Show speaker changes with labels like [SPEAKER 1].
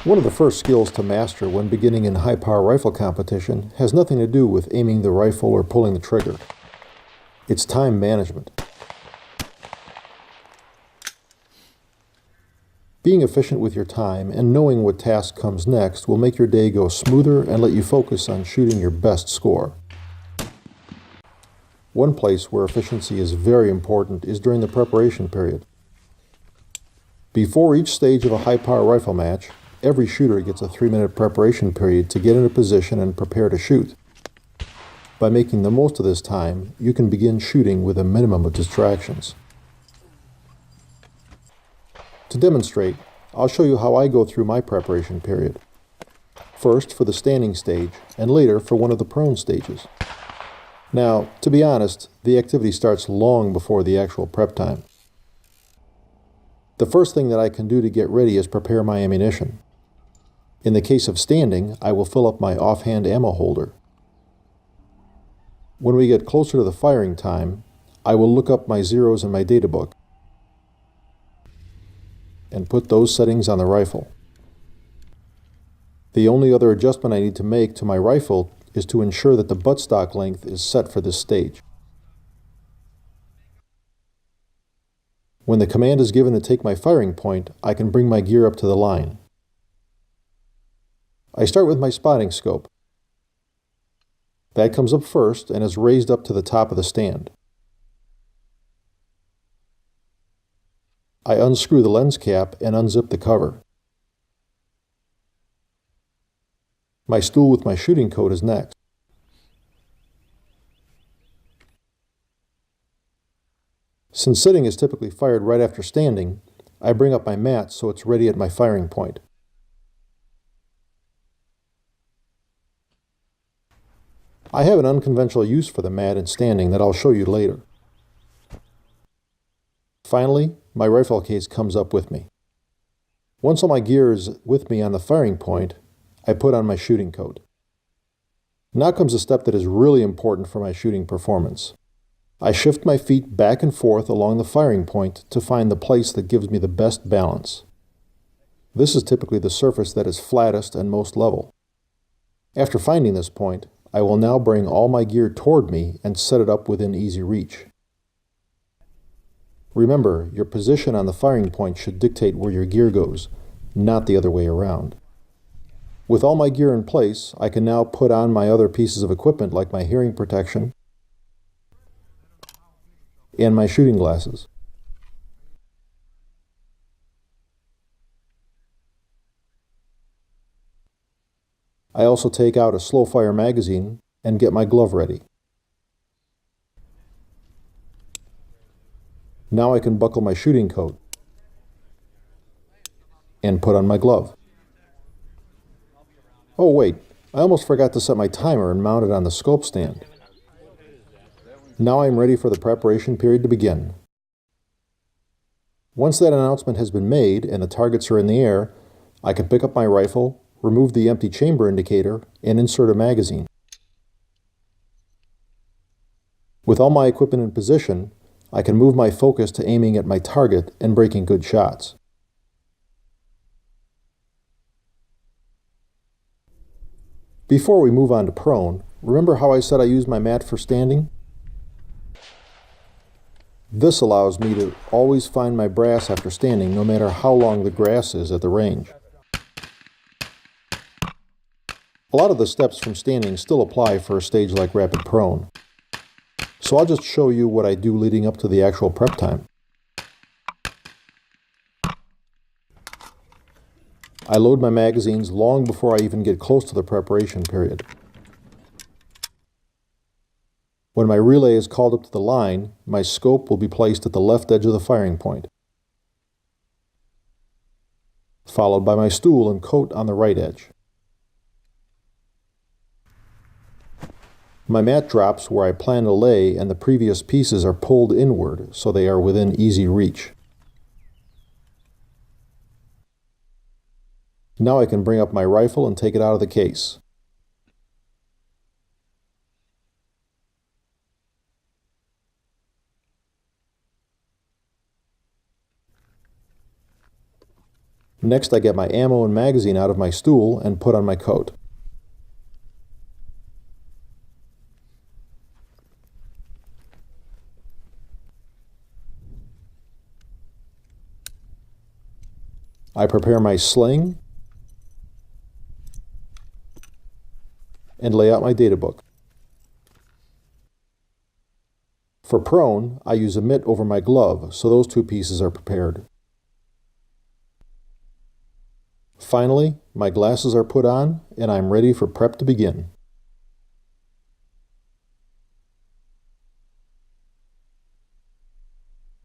[SPEAKER 1] One of the first skills to master when beginning in high-power rifle competition has nothing to do with aiming the rifle or pulling the trigger. It's time management. Being efficient with your time and knowing what task comes next will make your day go smoother and let you focus on shooting your best score. One place where efficiency is very important is during the preparation period. Before each stage of a high-power rifle match, every shooter gets a 3-minute preparation period to get into position and prepare to shoot. By making the most of this time, you can begin shooting with a minimum of distractions. To demonstrate, I'll show you how I go through my preparation period. First for the standing stage, and later for one of the prone stages. Now, to be honest, the activity starts long before the actual prep time. The first thing that I can do to get ready is prepare my ammunition. In the case of standing, I will fill up my offhand ammo holder. When we get closer to the firing time, I will look up my zeros in my data book and put those settings on the rifle. The only other adjustment I need to make to my rifle is to ensure that the buttstock length is set for this stage. When the command is given to take my firing point, I can bring my gear up to the line. I start with my spotting scope. That comes up first and is raised up to the top of the stand. I unscrew the lens cap and unzip the cover. My stool with my shooting coat is next. Since sitting is typically fired right after standing, I bring up my mat so it's ready at my firing point. I have an unconventional use for the mat in standing that I'll show you later. Finally, my rifle case comes up with me. Once all my gear is with me on the firing point, I put on my shooting coat. Now comes a step that is really important for my shooting performance. I shift my feet back and forth along the firing point to find the place that gives me the best balance. This is typically the surface that is flattest and most level. After finding this point, I will now bring all my gear toward me and set it up within easy reach. Remember, your position on the firing point should dictate where your gear goes, not the other way around. With all my gear in place, I can now put on my other pieces of equipment like my hearing protection and my shooting glasses. I also take out a slow-fire magazine and get my glove ready. Now I can buckle my shooting coat and put on my glove. Oh wait, I almost forgot to set my timer and mount it on the scope stand. Now I'm ready for the preparation period to begin. Once that announcement has been made and the targets are in the air, I can pick up my rifle, remove the empty chamber indicator, and insert a magazine. With all my equipment in position, I can move my focus to aiming at my target and breaking good shots. Before we move on to prone, remember how I said I used my mat for standing? This allows me to always find my brass after standing, no matter how long the grass is at the range. A lot of the steps from standing still apply for a stage like rapid prone. So I'll just show you what I do leading up to the actual prep time. I load my magazines long before I even get close to the preparation period. When my relay is called up to the line, my scope will be placed at the left edge of the firing point, followed by my stool and coat on the right edge. My mat drops where I plan to lay and the previous pieces are pulled inward so they are within easy reach. Now I can bring up my rifle and take it out of the case. Next, I get my ammo and magazine out of my stool and put on my coat. I prepare my sling and lay out my data book. For prone, I use a mitt over my glove, so those two pieces are prepared. Finally, my glasses are put on and I'm ready for prep to begin.